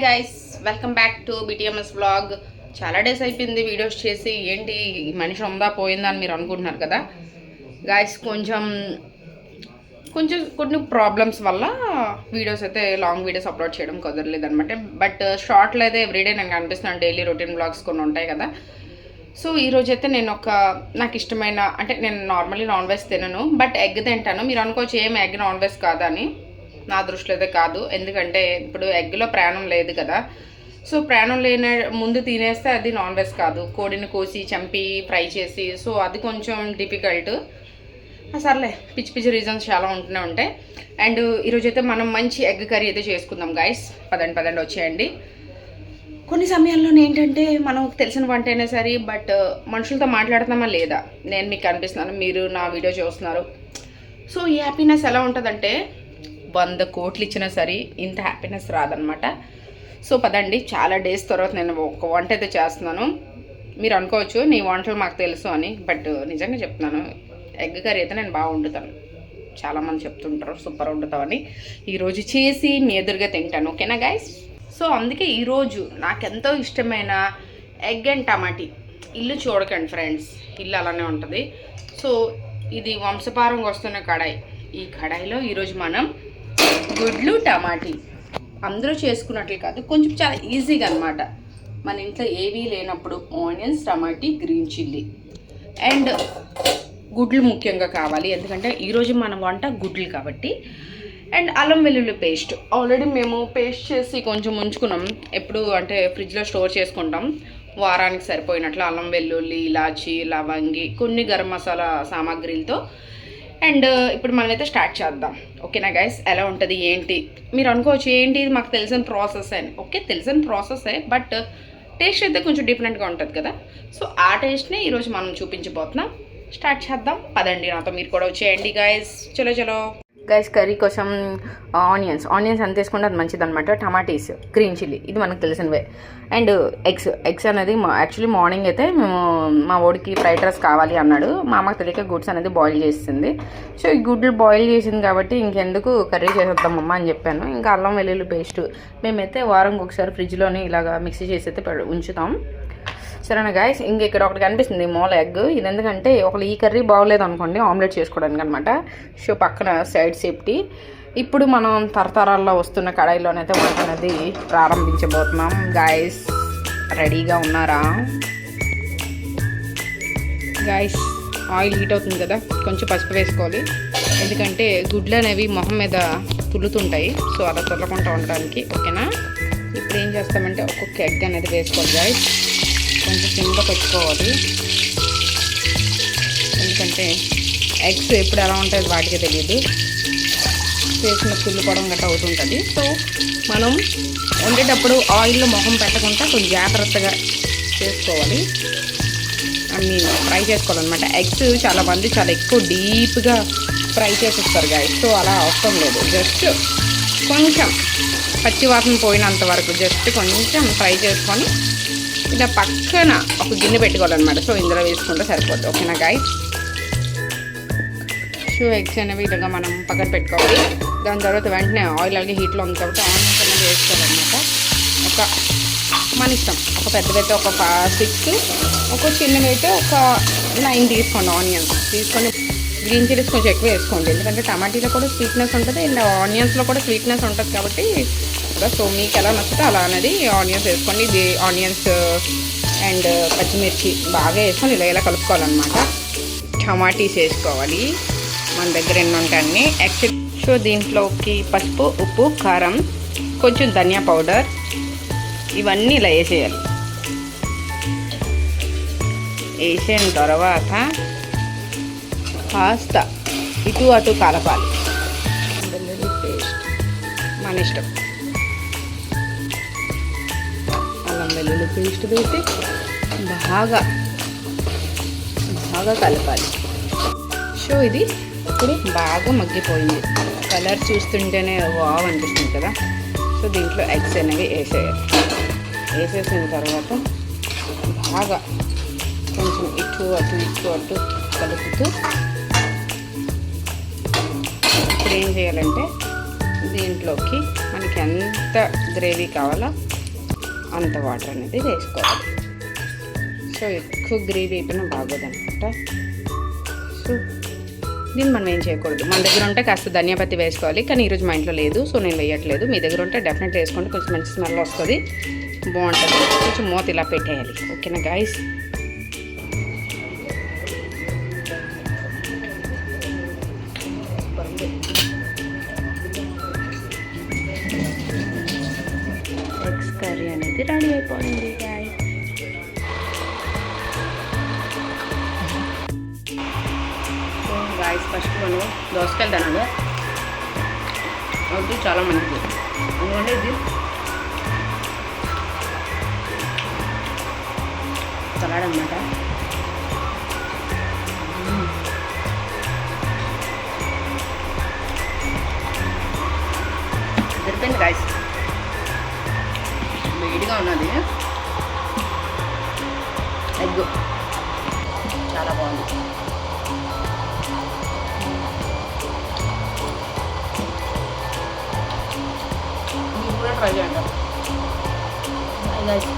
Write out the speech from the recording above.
Guys, welcome back to BTMS vlog. చాలా days అయిపోయింది videos చేసి. ఏంటి ఈ మనిషి ఉందా పోయిందా అని మీరు అనుకుంటున్నారు కదా గైస్. కొన్ని ప్రాబ్లమ్స్ వల్ల వీడియోస్ అయితే లాంగ్ వీడియోస్ అప్లోడ్ చేయడం కుదరలేదు అనమాట. బట్ షార్ట్లో అయితే ఎవ్రీడే నేను కనిపిస్తున్నాను. డైలీ రొటీన్ వ్లాగ్స్ కొన్ని ఉంటాయి కదా. సో ఈరోజు అయితే నేను నాకు ఇష్టమైన, అంటే నేను నార్మల్లీ నాన్ వెజ్ తినను, బట్ ఎగ్ తింటాను. మీరు అనుకోవచ్చు ఏం ఎగ్ నాన్ వెజ్ కాదని. నా దృష్టిలో అయితే కాదు, ఎందుకంటే ఇప్పుడు ఎగ్లో ప్రాణం లేదు కదా. సో ప్రాణం లేని ముందు తినేస్తే అది నాన్ వెజ్ కాదు. కోడిని కోసి చంపి ఫ్రై చేసి, సో అది కొంచెం డిఫికల్ట్. సర్లే, పిచ్చి పిచ్చి రీజన్స్ చాలా ఉంటూనే ఉంటాయి. అండ్ ఈరోజు అయితే మనం మంచి ఎగ్ కర్రీ అయితే చేసుకుందాం గైస్. పదండి వచ్చేయండి. కొన్ని సమయాల్లో ఏంటంటే మనకు తెలిసిన వంట అయినా సరే, బట్ మనుషులతో మాట్లాడుతున్నామా లేదా, నేను మీకు కనిపిస్తున్నాను, మీరు నా వీడియో చూస్తున్నారు. సో ఈ హ్యాపీనెస్ ఎలా ఉంటుందంటే 100 కోట్లు ఇచ్చినా సరే ఇంత హ్యాపీనెస్ రాదనమాట. సో పదండి, చాలా డేస్ తర్వాత నేను ఒక వంట అయితే చేస్తున్నాను. మీరు అనుకోవచ్చు నీ వంటలు మాకు తెలుసు అని, బట్ నిజంగా చెప్తున్నాను, ఎగ్ కర్రీ అయితే నేను బాగా వండుతాను. చాలామంది చెప్తుంటారు సూపర్ వండుతామని. ఈరోజు చేసి మీ ఎదురుగా తింటాను, ఓకేనా గైస్. సో అందుకే ఈరోజు నాకెంతో ఇష్టమైన ఎగ్ అండ్ టమాటీ. ఇల్లు చూడకండి ఫ్రెండ్స్, ఇల్లు అలానే ఉంటుంది. సో ఇది వంశపారంగా వస్తున్న కడాయి. ఈ కడాయిలో ఈరోజు మనం గుడ్లు టమాటీ అందరూ చేసుకున్నట్లు కాదు, కొంచెం చాలా ఈజీగా అనమాట. మన ఇంట్లో ఏవీ లేనప్పుడు ఆనియన్స్, టమాటీ, గ్రీన్ చిల్లీ అండ్ గుడ్లు ముఖ్యంగా కావాలి, ఎందుకంటే ఈరోజు మన వంట గుడ్లు కాబట్టి. అండ్ అల్లం వెల్లుల్లి పేస్ట్ ఆల్రెడీ మేము పేస్ట్ చేసి కొంచెం ఉంచుకున్నాం. ఎప్పుడు అంటే ఫ్రిడ్జ్లో స్టోర్ చేసుకుంటాం వారానికి సరిపోయినట్లు. అల్లం వెల్లుల్లి, ఇలాచి, లవంగి, కొన్ని గరం మసాలా సామాగ్రిలతో. అండ్ ఇప్పుడు మనమైతే స్టార్ట్ చేద్దాం, ఓకేనా గైస్. ఎలా ఉంటుంది ఏంటి మీరు అనుకోవచ్చు, ఏంటి మాకు తెలిసిన ప్రాసెస్ అని. ఓకే, తెలిసిన ప్రాసెసే, బట్ టేస్ట్ అయితే కొంచెం డిఫరెంట్గా ఉంటుంది కదా. సో ఆ టేస్ట్ని ఈరోజు మనం చూపించబోతున్నాం. స్టార్ట్ చేద్దాం పదండి, నాతో మీరు కూడా వచ్చేయండి గైస్. చలో గైస్, కర్రీ కోసం ఆనియన్స్ ఎంత తీసుకుంటే అది మంచిది అనమాట. టమాటీస్, గ్రీన్ చిల్లీ, ఇది మనకు తెలిసినవే. అండ్ ఎగ్స్ అనేది యాక్చువల్లీ మార్నింగ్ అయితే మేము మా ఓడికి ఫ్రైడ్ రైస్ కావాలి అన్నాడు. మా అమ్మకి తెలియక గుడ్స్ అనేది బాయిల్ చేసింది. సో ఈ గుడ్లు బాయిల్ చేసింది కాబట్టి ఇంకెందుకు కర్రీ చేసేద్దామమ్మా అని చెప్పాను. ఇంకా అల్లం వెల్లుల్లి పేస్ట్ మేమైతే వారంకి ఒకసారి ఫ్రిడ్జ్లోని ఇలాగా మిక్సీ చేసి అయితే ఉంచుతాం, సరేనా గాయస్. ఇక్కడ ఒకటి కనిపిస్తుంది మూల ఎగ్. ఇది ఎందుకంటే ఒకళ్ళు ఈ కర్రీ బాగోలేదు అనుకోండి, ఆమ్లెట్ చేసుకోవడానికి అనమాట. సో పక్కన సైడ్ సేఫ్టీ. ఇప్పుడు మనం తరతరాల్లో వస్తున్న కడాయిలోనైతే వంట అనేది ప్రారంభించబోతున్నాం గాయస్. రెడీగా ఉన్నారా గాయస్? ఆయిల్ హీట్ అవుతుంది కదా, కొంచెం పసుపు వేసుకోవాలి, ఎందుకంటే గుడ్లు అనేవి మొహం మీద తుల్లుతుంటాయి. సో అలా తుల్లకుండా ఉండడానికి, ఓకేనా. ఇప్పుడు ఏం చేస్తామంటే ఒక్కొక్క ఎగ్ అనేది వేసుకోవాలి గాయస్. కొంచెం సిమ్గా పెట్టుకోవాలి, ఎందుకంటే ఎగ్స్ ఎప్పుడు ఎలా ఉంటుంది వాటికి తెలియదు. చేసిన కుళ్ళుకోవడం గట్రా అవుతుంటుంది. సో మనం వండేటప్పుడు ఆయిల్లో మొహం పెట్టకుండా కొంచెం జాగ్రత్తగా చేసుకోవాలి, అన్నీ ఫ్రై చేసుకోవాలన్నమాట. ఎగ్స్ చాలామంది చాలా ఎక్కువ డీప్గా ఫ్రై చేసేస్తారు గాయస్. సో అలా అవసరం లేదు, జస్ట్ కొంచెం పచ్చివాసన పోయినంత వరకు జస్ట్ కొంచెం ఫ్రై చేసుకొని ఇలా పక్కన ఒక గిన్నె పెట్టుకోవాలన్నమాట. సో ఇందులో వేసుకుంటే సరిపోద్ది, ఓకేనా గాయస్. సో ఎగ్స్ అనేవి ఇలాగా మనం పక్కన పెట్టుకోవాలి. దాని తర్వాత వెంటనే ఆయిల్ అలాగే హీట్లో ఉంది కాబట్టి ఆనియన్స్ అనేది వేసుకోవాలన్నమాట. మన ఇష్టం, ఒక పెద్దవైతే ఒక 6, ఒక చిన్నవైతే ఒక 9 తీసుకోండి. ఆనియన్స్ తీసుకొని గ్రీన్ చిల్లీస్ కొంచెం ఎక్కువ వేసుకోండి, ఎందుకంటే టమాటీలో కూడా స్వీట్నెస్ ఉంటుంది అండ్ ఆనియన్స్లో కూడా స్వీట్నెస్ ఉంటుంది కాబట్టి. సో మీకు ఎలా నచ్చితే అలా అనేది ఆనియన్స్ వేసుకోండి. ఇది ఆనియన్స్ అండ్ పచ్చిమిర్చి బాగా వేసుకొని ఇలా కలుపుకోవాలన్నమాట. టమాటీస్ వేసుకోవాలి, మన దగ్గర ఎన్ని ఉంటాయని యాక్చువల్లీ. సో దీంట్లోకి పసుపు, ఉప్పు, కారం, కొంచెం ధనియా పౌడర్, ఇవన్నీ ఇలా వేసేయాలి. వేసిన తర్వాత కాస్త ఇటు అటు కలపాలి. వెల్లుల్లి పేస్ట్ మన ఇష్టం, అల్లం వెల్లుల్లి పేస్ట్ వేసి బాగా కలపాలి. సో ఇది ఇప్పుడు బాగా మగ్గిపోయింది. కలర్ చూస్తుంటేనే వావ్ అనిపిస్తుంది కదా. సో దీంట్లో ఎగ్స్ అనేవి వేసేసిన తర్వాత బాగా కొంచెం ఇటు అటు కలుపుతూ ఇప్పుడు ఏం చేయాలంటే దీంట్లోకి మనకి ఎంత గ్రేవీ కావాలో అంత వాటర్ అనేది వేసుకోవాలి. సో ఎక్కువ గ్రేవీ అయిపోయినా బాగోదనమాట. సో దీన్ని మనం ఏం చేయకూడదు. మన దగ్గర ఉంటే కాస్త ధనియాపత్తి వేసుకోవాలి, కానీ ఈరోజు మా ఇంట్లో లేదు, సో నేను వేయట్లేదు. మీ దగ్గర ఉంటే డెఫినెట్గా వేసుకోండి, కొంచెం మంచి స్మెల్ వస్తుంది, బాగుంటుంది. కొంచెం మూత ఇలా పెట్టేయాలి. ఓకేనా గైస్? ఎగ్స్ కర్రీ అనేది రెడీ అయిపోయింది గైస్. సో గైస్, ఫస్ట్ మనం దోసకాయలు తినాలి. అది చాలా మంచిది. అందుకని ఇది సలాడ్ అన్నమాట. సరిపోయింది గైస్. వేడిగా ఉన్నది ఎగ్, చాలా బాగుంది. మీరు కూడా ట్రై చేయండి గైస్.